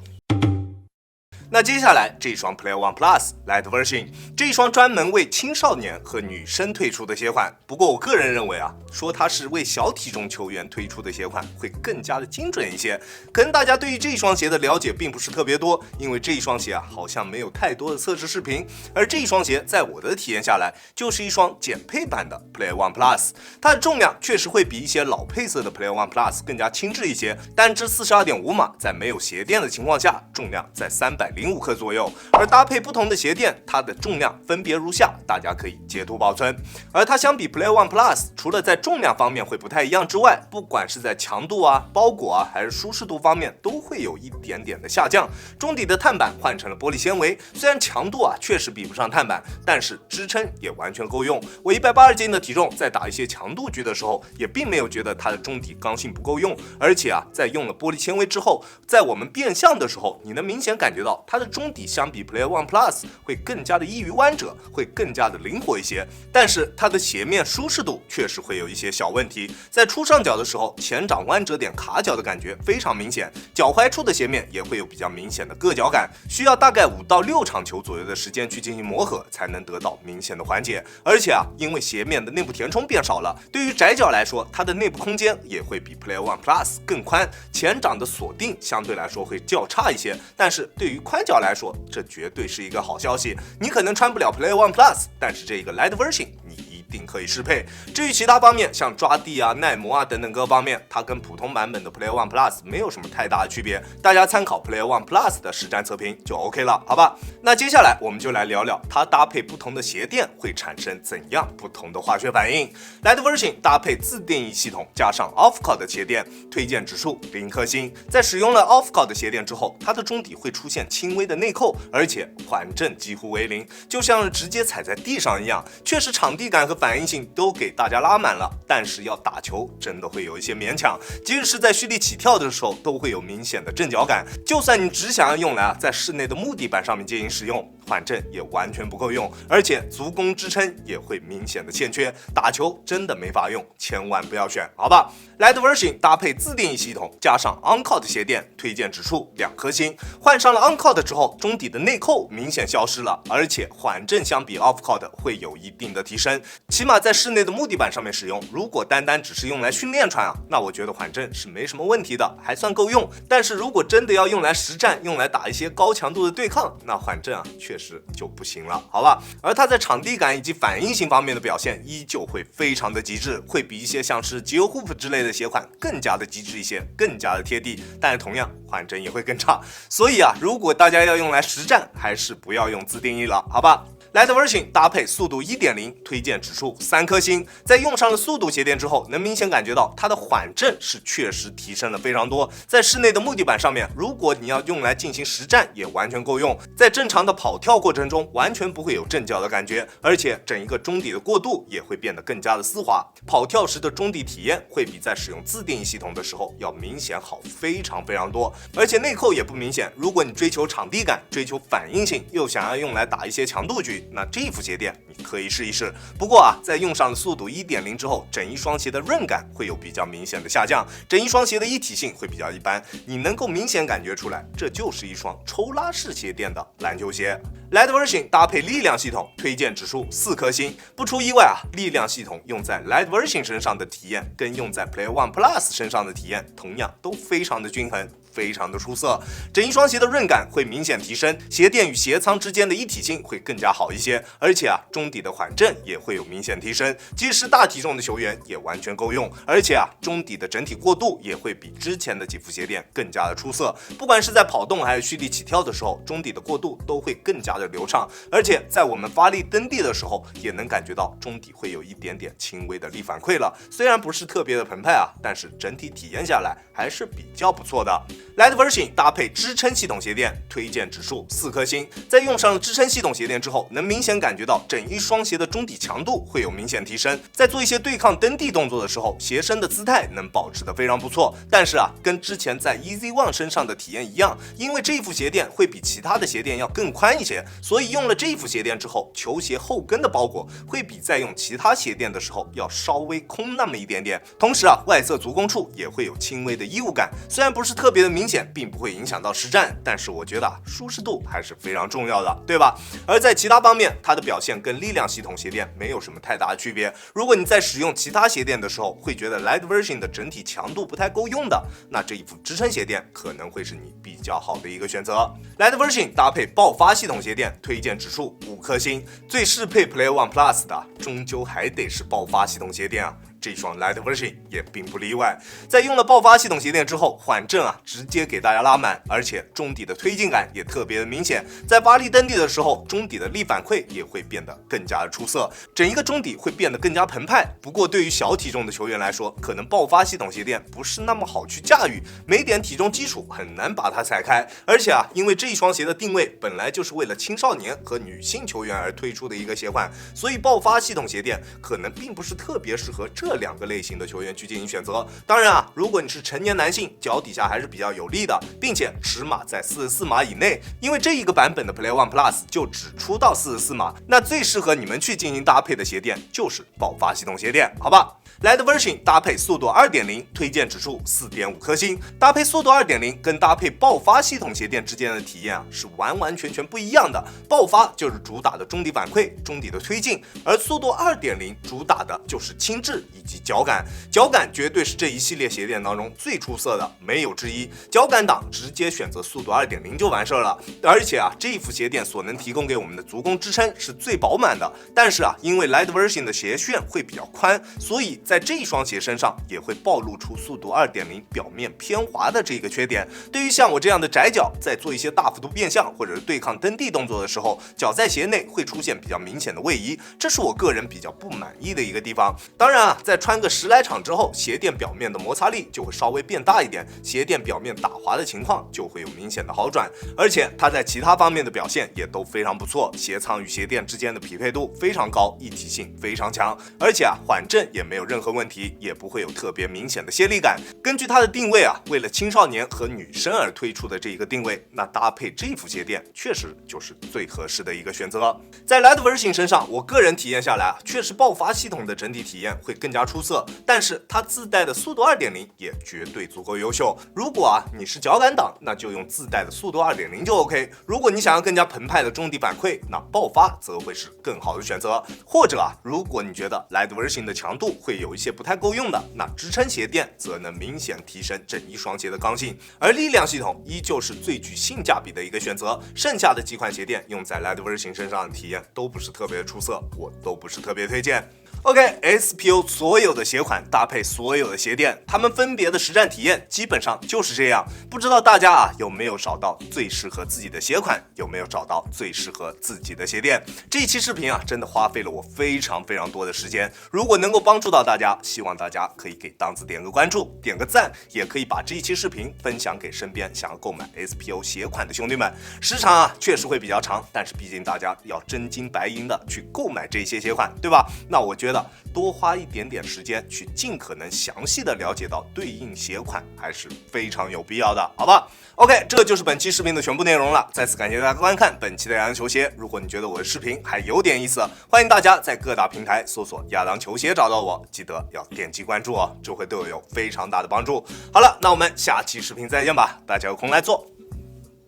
那接下来这双 Player One Plus Light Version， 这一双专门为青少年和女生推出的鞋款。不过我个人认为说它是为小体重球员推出的鞋款会更加的精准一些。可能大家对于这一双鞋的了解并不是特别多，因为这一双鞋好像没有太多的测试视频。而这一双鞋在我的体验下来，就是一双减配版的 Player One Plus， 它的重量确实会比一些老配色的 Player One Plus 更加轻质一些，单支 42.5 码，在没有鞋垫的情况下，重量在305克左右。而搭配不同的鞋垫，它的重量分别如下，大家可以截图保存。而它相比 Player One Plus， 除了在重量方面会不太一样之外，不管是在强度包裹还是舒适度方面，都会有一点点的下降。中底的碳板换成了玻璃纤维，虽然强度确实比不上碳板，但是支撑也完全够用。我180斤的体重，在打一些强度局的时候，也并没有觉得它的中底刚性不够用。而且在用了玻璃纤维之后，在我们变向的时候，你能明显感觉到它的中底相比 Player One Plus 会更加的易于弯折，会更加的灵活一些。但是它的鞋面舒适度确实会有一些小问题，在初上脚的时候，前掌弯折点卡脚的感觉非常明显，脚踝处的鞋面也会有比较明显的硌脚感，需要大概5到6场球左右的时间去进行磨合，才能得到明显的缓解。而且因为鞋面的内部填充变少了，对于窄脚来说，它的内部空间也会比 Player One Plus 更宽，前掌的锁定相对来说会较差一些。但是对于宽脚来说，这绝对是一个好消息。你可能穿不了 Player One Plus， 但是这个 Light Version 你一定可以适配。至于其他方面，像抓地耐磨等等各方面，它跟普通版本的 Player One Plus 没有什么太大的区别，大家参考 Player One Plus 的实战测评就 OK 了，好吧？那接下来我们就来聊聊它搭配不同的鞋垫会产生怎样不同的化学反应。Light Version 搭配自定义系统加上 Off-Court 的鞋垫，推荐指数0颗星。在使用了 Off-Court 的鞋垫之后，它的中底会出现轻微的内扣，而且缓震几乎为0，就像是直接踩在地上一样。确实场地感和反应性都给大家拉满了，但是要打球真的会有一些勉强，即使是在蓄力起跳的时候都会有明显的震脚感。就算你只想要用来在室内的木地板上面进行使用，缓震也完全不够用，而且足弓支撑也会明显的欠缺，打球真的没法用，千万不要选，好吧？ Light Version 搭配自定义系统加上 On-Court 鞋垫，推荐指数2颗星。换上了 On-Court 之后，中底的内扣明显消失了，而且缓震相比 Off-Court 会有一定的提升，起码在室内的木地板上面使用。如果单单只是用来训练穿那我觉得缓震是没什么问题的，还算够用。但是如果真的要用来实战，用来打一些高强度的对抗，那缓震确实就不行了，好吧？而它在场地感以及反应性方面的表现依旧会非常的极致，会比一些像是 GeoHoop 之类的鞋款更加的极致一些，更加的贴地，但是同样缓震也会更差。所以啊，如果大家要用来实战，还是不要用自定义了，好吧？Light Version 搭配速度 1.0， 推荐指数3颗星。在用上了速度鞋垫之后，能明显感觉到它的缓震是确实提升了非常多。在室内的木地板上面，如果你要用来进行实战，也完全够用。在正常的跑跳过程中，完全不会有震脚的感觉，而且整一个中底的过渡也会变得更加的丝滑。跑跳时的中底体验会比在使用自定义系统的时候要明显好非常非常多，而且内扣也不明显。如果你追求场地感，追求反应性，又想要用来打一些强度局，那这副鞋垫你可以试一试。不过啊，在用上了速度 1.0 之后，整一双鞋的润感会有比较明显的下降，整一双鞋的一体性会比较一般，你能够明显感觉出来，这就是一双抽拉式鞋垫的篮球鞋。Light Version 搭配力量系统，推荐指数4颗星。不出意外啊，力量系统用在 Light Version 身上的体验，跟用在 Player One Plus 身上的体验，同样都非常的均衡，非常的出色。整一双鞋的润感会明显提升，鞋垫与鞋仓之间的一体性会更加好一些，而且啊，中底的缓震也会有明显提升，即使大体重的球员也完全够用。而且啊，中底的整体过渡也会比之前的几副鞋垫更加的出色，不管是在跑动还是蓄力起跳的时候，中底的过渡都会更加的流畅，而且在我们发力蹬地的时候，也能感觉到中底会有一点点轻微的力反馈了。虽然不是特别的澎湃啊，但是整体体验下来还是比较不错的。Light Version 搭配支撑系统鞋垫，推荐指数4颗星。在用上了支撑系统鞋垫之后，能明显感觉到整一双鞋的中底强度会有明显提升，在做一些对抗蹬地动作的时候，鞋身的姿态能保持得非常不错。但是啊，跟之前在 Easy One 身上的体验一样，因为这一副鞋垫会比其他的鞋垫要更宽一些，所以用了这一副鞋垫之后，球鞋后跟的包裹会比在用其他鞋垫的时候要稍微空那么一点点。同时啊，外侧足弓处也会有轻微的异物感，虽然不是特别的明显，并不会影响到实战，但是我觉得舒适度还是非常重要的，对吧？而在其他方面，它的表现跟力量系统鞋垫没有什么太大的区别。如果你在使用其他鞋垫的时候，会觉得 Light Version 的整体强度不太够用的，那这一副支撑鞋垫可能会是你比较好的一个选择。Light Version 搭配爆发系统鞋垫，推荐指数5颗星。最适配 Player One Plus 的，终究还得是爆发系统鞋垫啊。这双 Light Version 也并不例外，在用了爆发系统鞋垫之后，缓震啊直接给大家拉满，而且中底的推进感也特别的明显，在发力蹬地的时候，中底的力反馈也会变得更加的出色，整一个中底会变得更加澎湃。不过对于小体重的球员来说，可能爆发系统鞋垫不是那么好去驾驭，没点体重基础很难把它踩开。而且啊，因为这一双鞋的定位本来就是为了青少年和女性球员而推出的一个鞋款，所以爆发系统鞋垫可能并不是特别适合这2个类型的球员去进行选择。当然啊，如果你是成年男性，脚底下还是比较有力的，并且尺码在44码以内，因为这一个版本的 Player One Plus 就只出到44码，那最适合你们去进行搭配的鞋垫就是爆发系统鞋垫，好吧？Light Version 搭配速度 2.0， 推荐指数4.5颗星。搭配速度 2.0 跟搭配爆发系统鞋垫之间的体验啊是完完全全不一样的。爆发就是主打的中底反馈、中底的推进，而速度 2.0 主打的就是轻质以及脚感。脚感绝对是这一系列鞋垫当中最出色的，没有之一。脚感党直接选择速度 2.0 就完事了。而且啊，这一副鞋垫所能提供给我们的足弓支撑是最饱满的。但是啊，因为 Light Version 的鞋楦会比较宽，所以在这一双鞋身上也会暴露出速度 2.0 表面偏滑的这个缺点。对于像我这样的窄脚，在做一些大幅度变向或者是对抗蹬地动作的时候，脚在鞋内会出现比较明显的位移，这是我个人比较不满意的一个地方。当然啊，在穿个10来场之后，鞋垫表面的摩擦力就会稍微变大一点，鞋垫表面打滑的情况就会有明显的好转。而且它在其他方面的表现也都非常不错，鞋仓与鞋垫之间的匹配度非常高，一体性非常强，而且啊，缓震也没有任何问题，也不会有特别明显的泄力感。根据它的定位啊，为了青少年和女生而推出的这一个定位，那搭配这副鞋垫确实就是最合适的一个选择。在 Light Version 身上，我个人体验下来啊，确实爆发系统的整体体验会更加加出色，但是它自带的速度 2.0 也绝对足够优秀。如果你是脚感党，那就用自带的速度 2.0 就 OK。如果你想要更加澎湃的中底反馈，那爆发则会是更好的选择。或者如果你觉得 Light Version 的强度会有一些不太够用的，那支撑鞋垫则能明显提升整一双鞋的刚性。而力量系统依旧是最具性价比的一个选择。剩下的几款鞋垫用在 Light Version 身上的体验都不是特别出色，我都不是特别推荐。OK，SPO 所有的鞋款搭配所有的鞋垫，它们分别的实战体验基本上就是这样。不知道大家有没有找到最适合自己的鞋款，有没有找到最适合自己的鞋垫？这一期视频真的花费了我非常多的时间。如果能够帮助到大家，希望大家可以给当子点个关注，点个赞，也可以把这一期视频分享给身边想要购买 SPO 鞋款的兄弟们。时长确实会比较长，但是毕竟大家要真金白银的去购买这些鞋款，对吧？那我觉得多花一点点时间去尽可能详细的了解到对应鞋款还是非常有必要的，好吧 ？OK， 这就是本期视频的全部内容了。再次感谢大家观看本期的亚当球鞋。如果你觉得我的视频还有点意思，欢迎大家在各大平台搜索亚当球鞋找到我，记得要点击关注哦，这会对我有非常大的帮助。好了，那我们下期视频再见吧，大家有空来做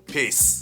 ，Peace。